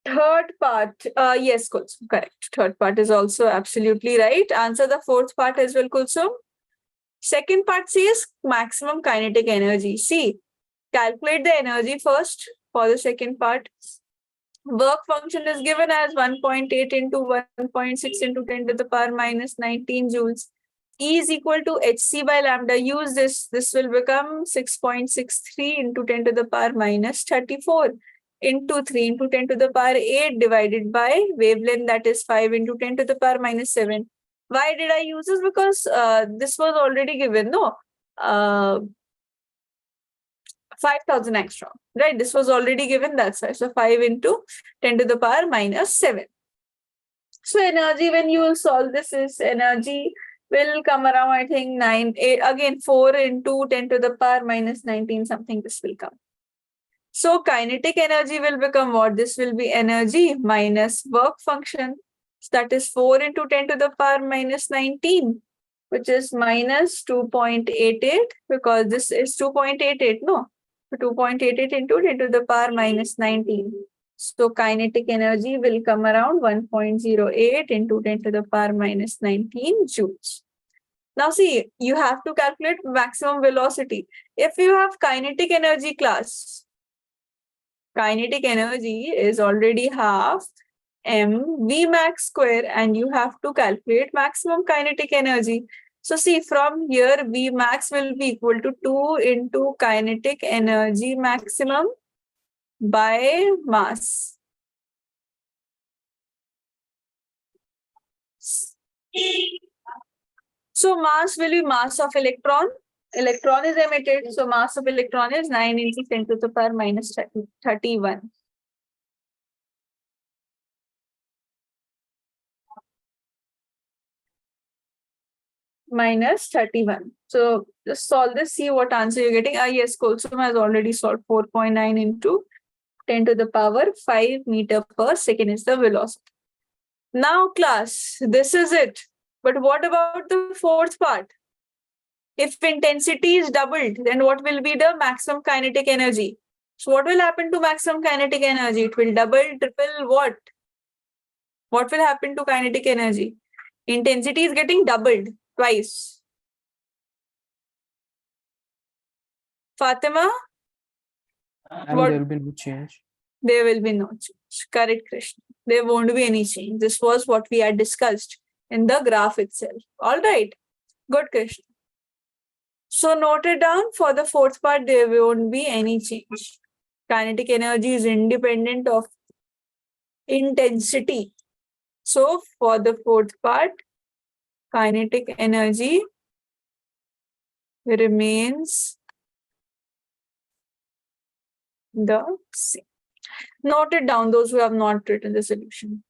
Third part, yes, Kulsum, correct. Third part is also absolutely right. Answer the fourth part as well, Kulsum. Second part says maximum kinetic energy. See, calculate the energy first for the second part. Work function is given as 1.8 into 1.6 into 10 to the power minus 19 joules. E is equal to hc by lambda. Use this. This will become 6.63 into 10 to the power minus 34 into 3 into 10 to the power 8 divided by wavelength, that is 5 into 10 to the power minus 7. Why did I use this? Because this was already given, no? 5,000 angstrom, right? This was already given, that's why. So 5 into 10 to the power minus 7. So energy, when you will solve this, is energy will come around, I think 9, 8, again 4 into 10 to the power minus 19, something this will come. So kinetic energy will become what? This will be energy minus work function. So that is 4 into 10 to the power minus 19, which is minus 2.88, because this is 2.88, no? So 2.88 into 10 to the power minus 19. So kinetic energy will come around 1.08 into 10 to the power minus 19 joules. Now see, you have to calculate maximum velocity. If you have kinetic energy class, kinetic energy is already half mv max square, and you have to calculate maximum kinetic energy. So see, from here V max will be equal to 2 into kinetic energy maximum by mass. So mass will be mass of electron. Electron is emitted. So mass of electron is 9 into 10 to the power minus 31. Minus 31. So just solve this, see what answer you're getting. Yes, Kulsum has already solved 4.9 into 10 to the power 5 meter per second is the velocity. Now class, this is it. But what about the fourth part? If intensity is doubled, then what will be the maximum kinetic energy? So what will happen to maximum kinetic energy? It will double, triple, what? What will happen to kinetic energy? Intensity is getting doubled twice. Fatima? And What? there will be no change. There will be no change. Correct, Krishna. There won't be any change. This was what we had discussed in the graph itself. All right. Good, Krishna. So note it down for the fourth part, there won't be any change. Kinetic energy is independent of intensity. So for the fourth part, kinetic energy remains the same. Note it down, those who have not written the solution.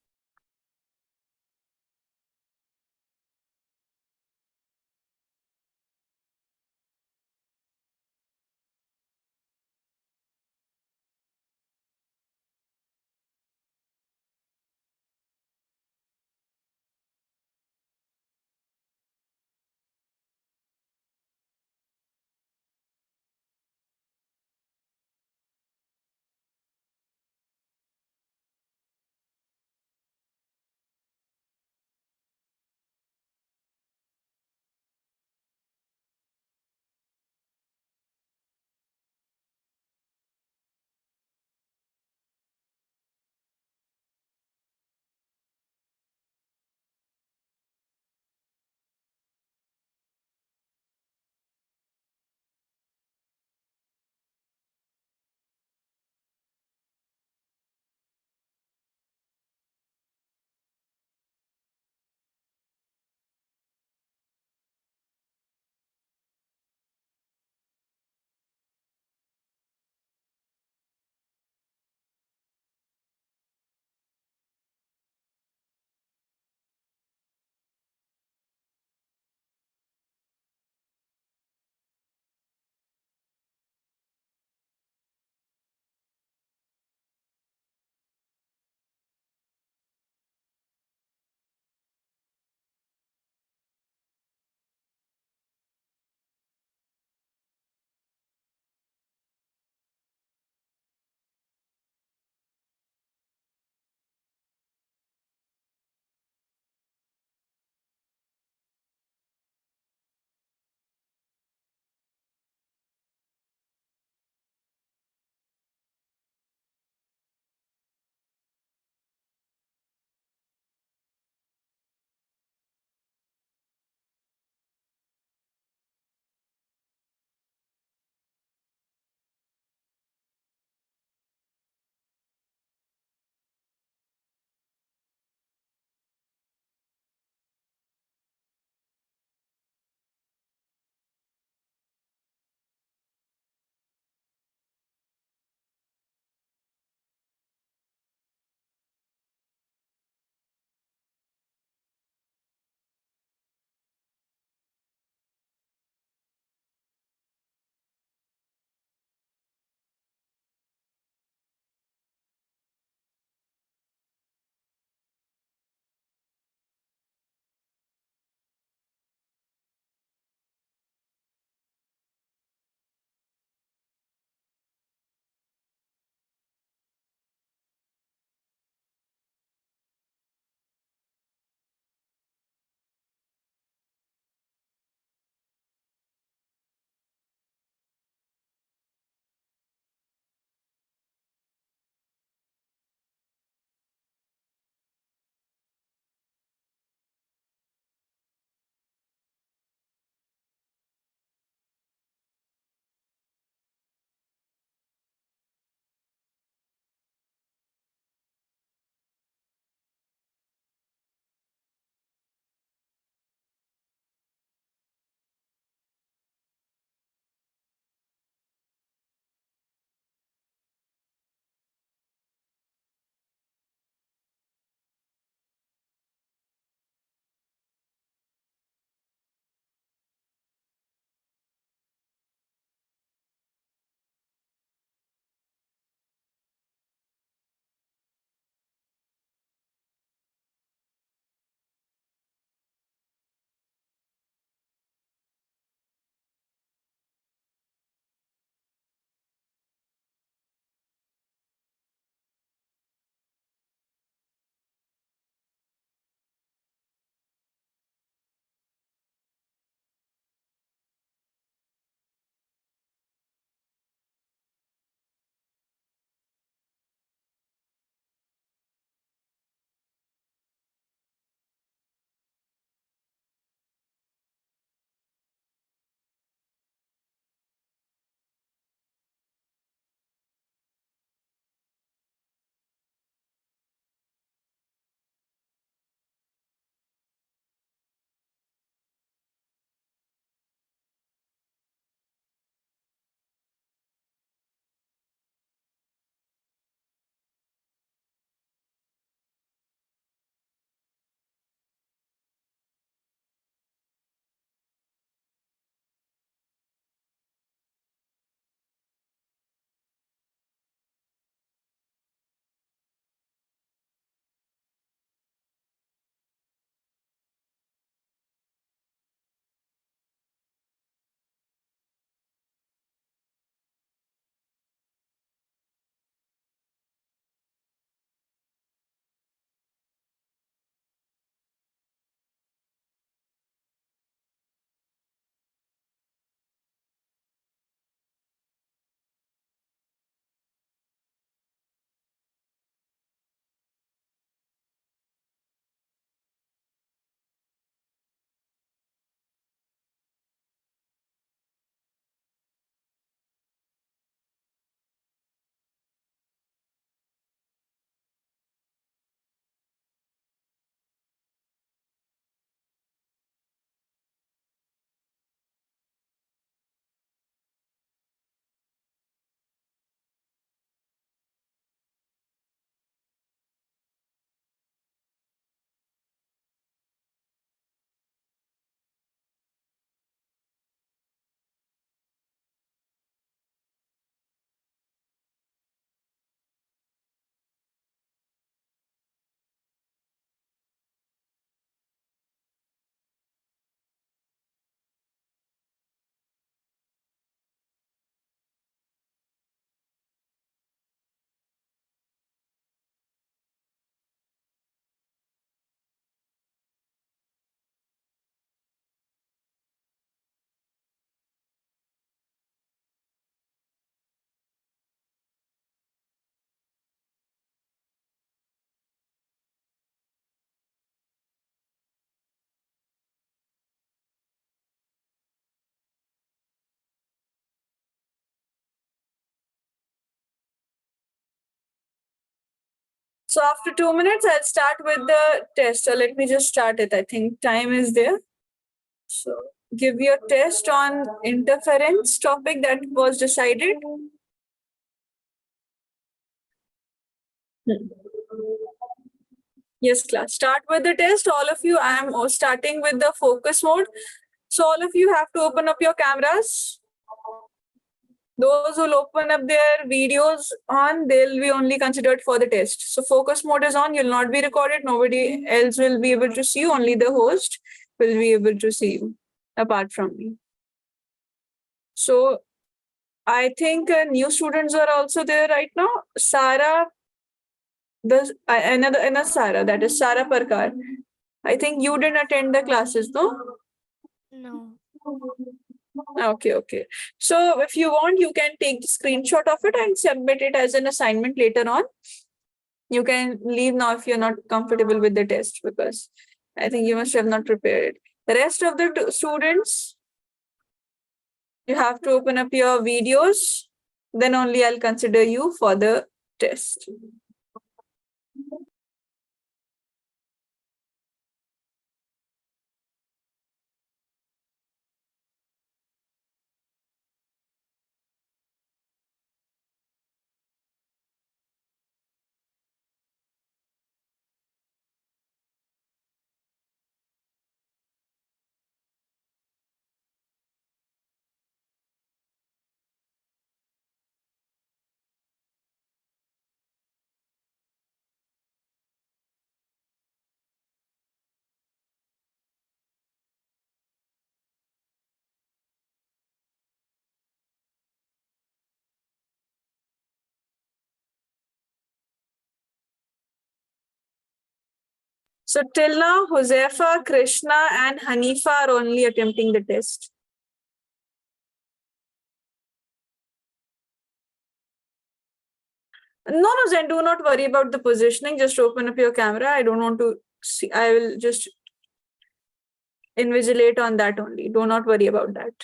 So after 2 minutes, I'll start with the test. So let me just start it. I think time is there. So give your test on interference topic that was decided. Yes, class. Start with the test. All of you, I am starting with the focus mode. So all of you have to open up your cameras. Those who'll open up their videos on, they'll be only considered for the test. So focus mode is on, you'll not be recorded. Nobody else will be able to see you. Only the host will be able to see you apart from me. So I think new students are also there right now. Sarah, another Sarah, that is Sarah Parkar. I think you didn't attend the classes, no? No. Okay. So if you want, you can take the screenshot of it and submit it as an assignment later on. You can leave now if you're not comfortable with the test, because I think you must have not prepared it. The rest of the students, you have to open up your videos. Then only I'll consider you for the test. So till now, Josefa, Krishna, and Hanifa are only attempting the test. No, Zen, do not worry about the positioning. Just open up your camera. I don't want to see. I will just invigilate on that only. Do not worry about that.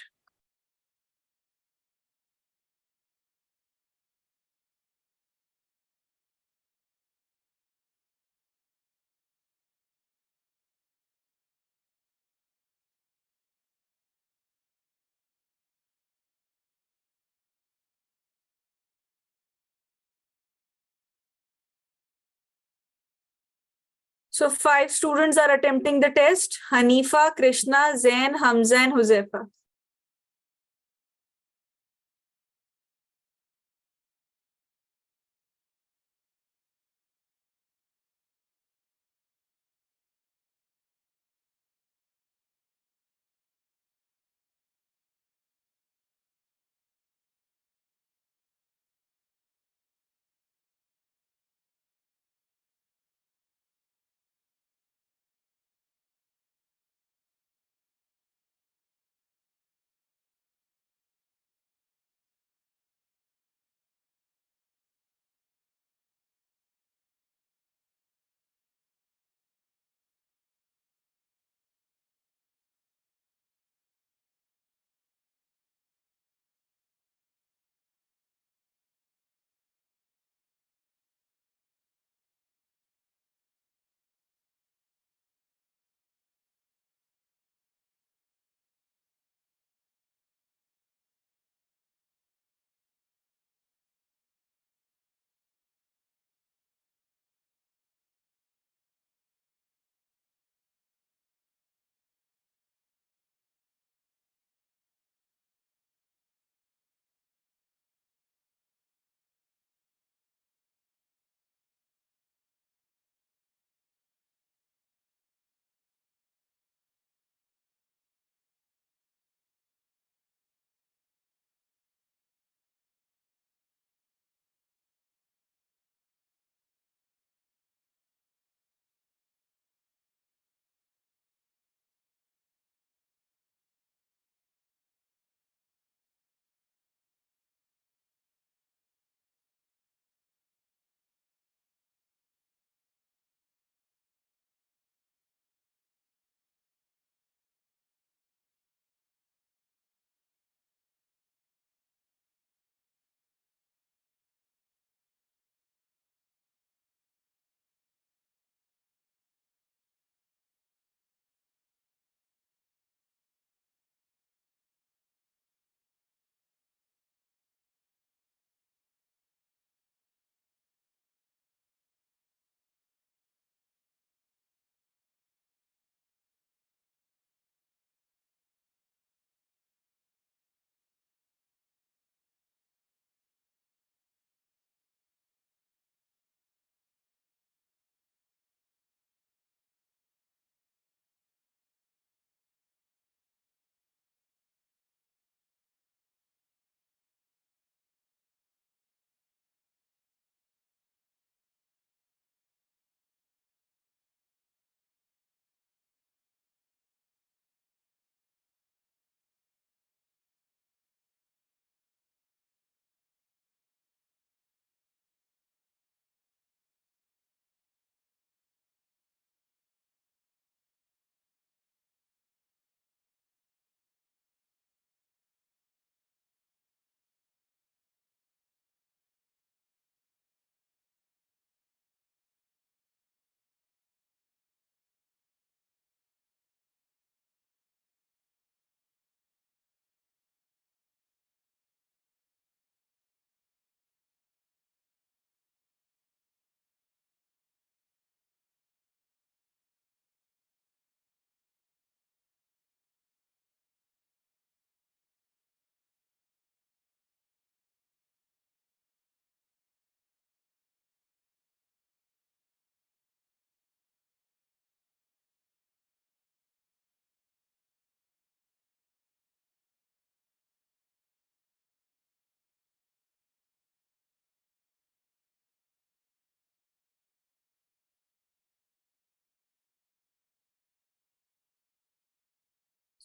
So 5 students are attempting the test: Hanifa, Krishna, Zain, Hamza, and Huzefa.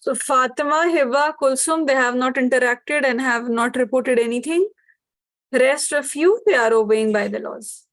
So Fatima, Hiba, Kulsum, they have not interacted and have not reported anything. Rest of you, they are obeying by the laws.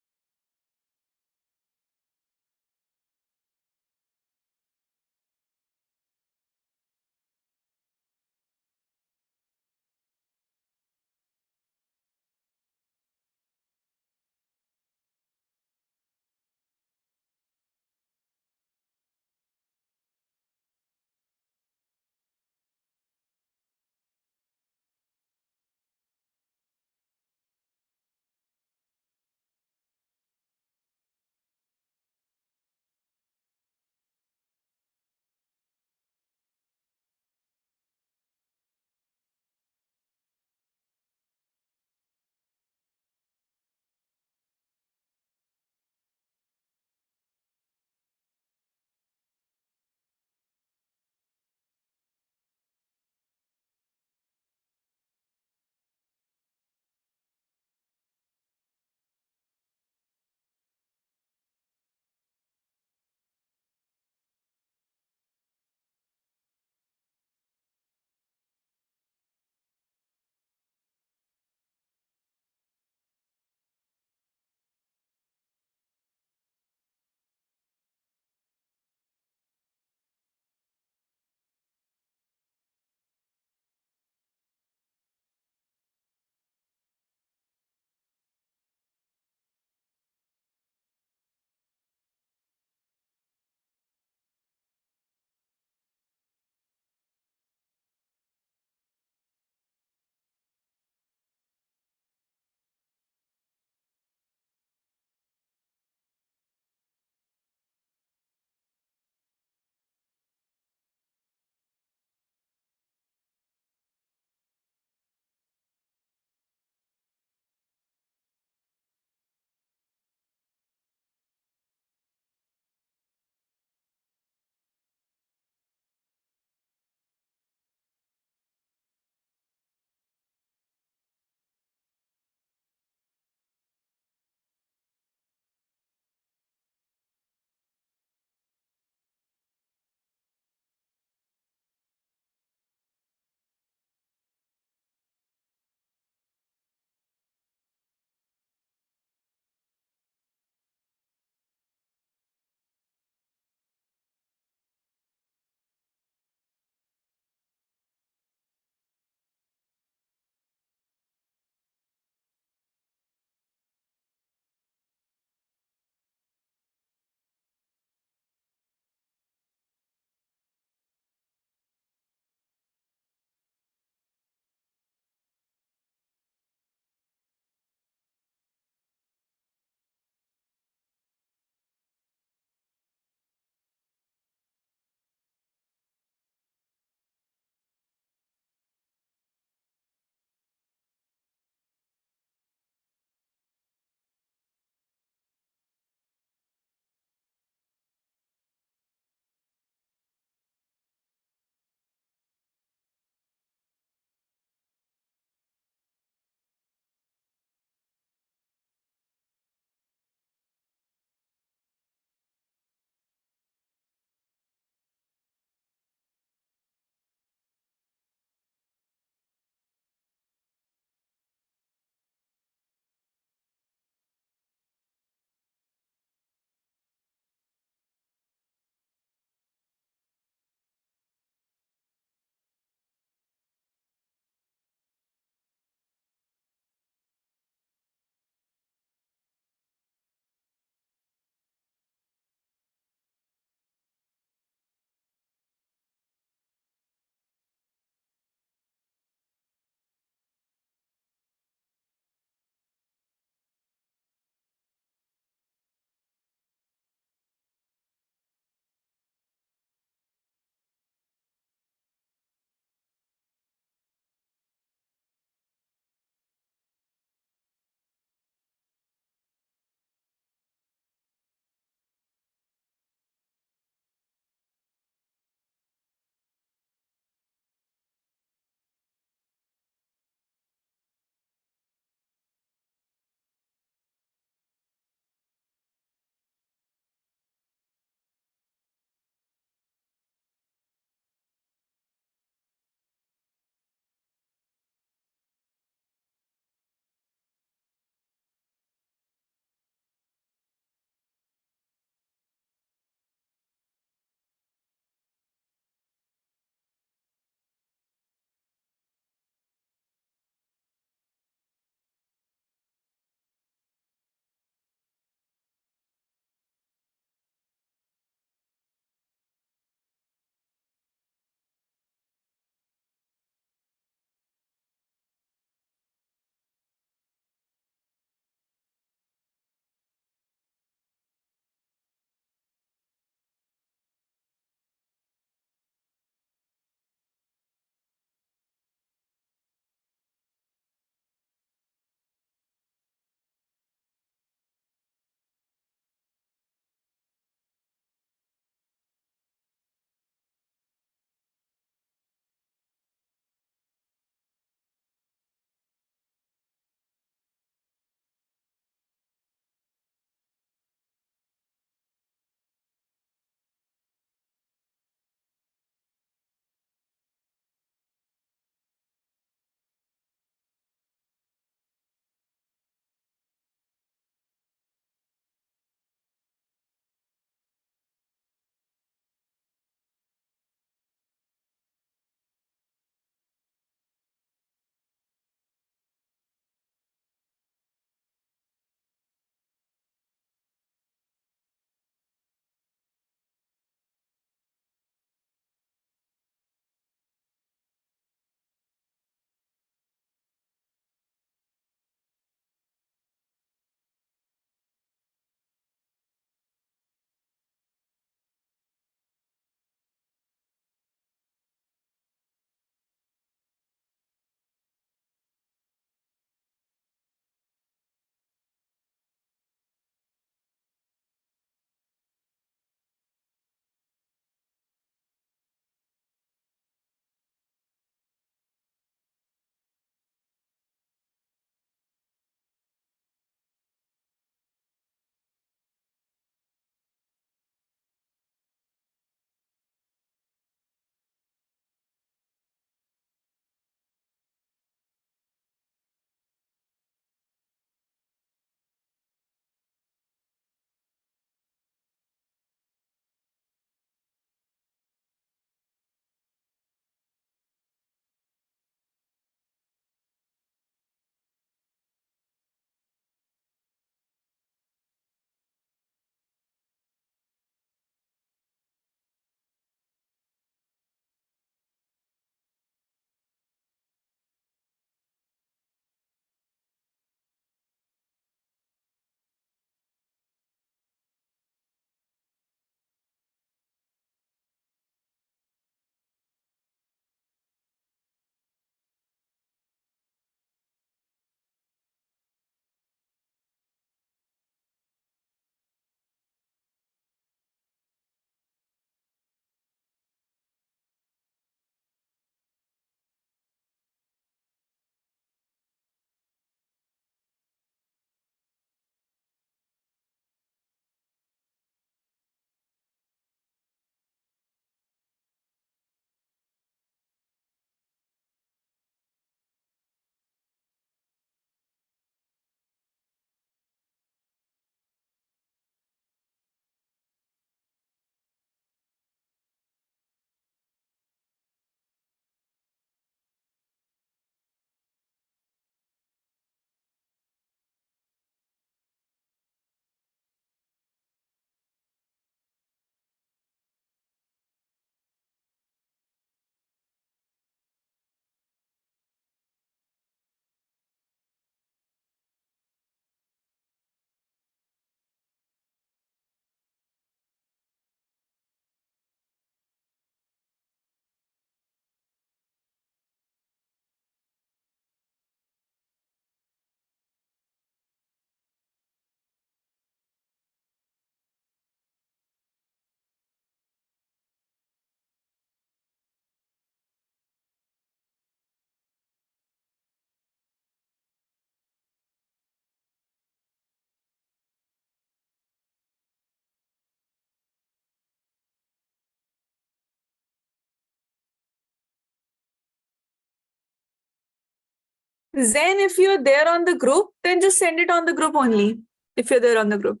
Then if you're there on the group, then just send it on the group only. If you're there on the group.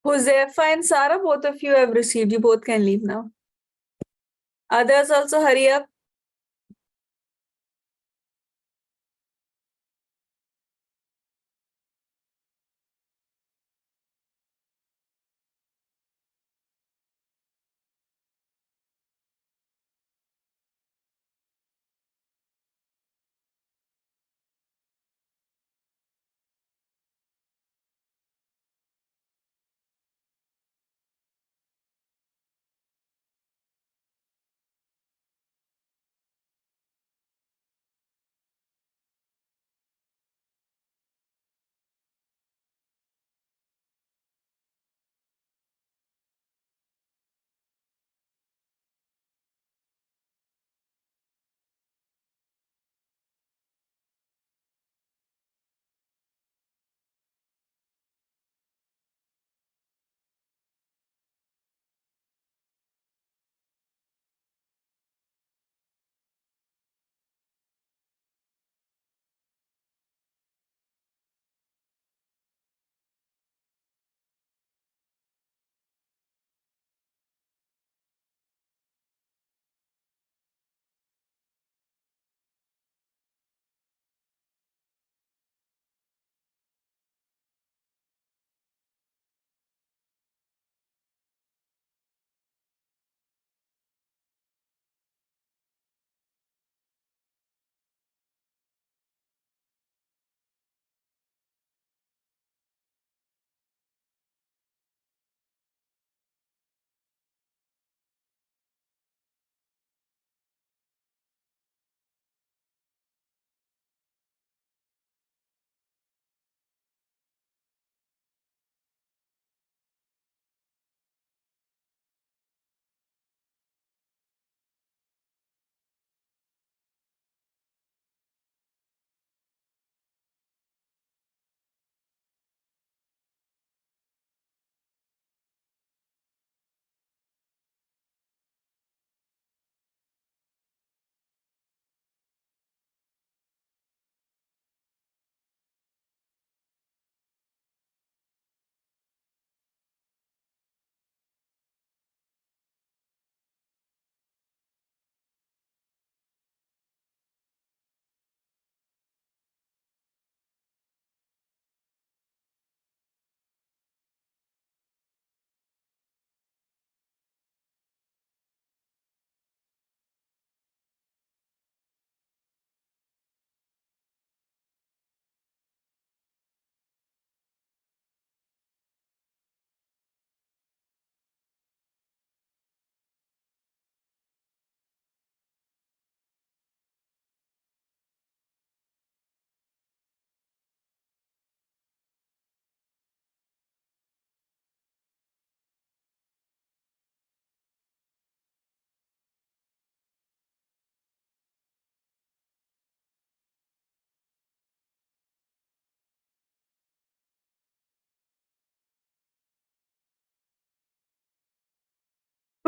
Huzaifa and Sarah, both of you have received. You both can leave now. Others also hurry up.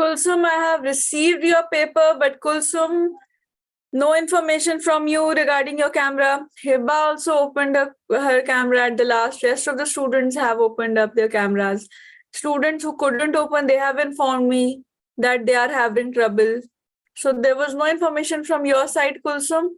Kulsum, I have received your paper, but Kulsum, no information from you regarding your camera. Hiba also opened up her camera at the last. Rest of the students have opened up their cameras. Students who couldn't open, they have informed me that they are having trouble. So there was no information from your side, Kulsum.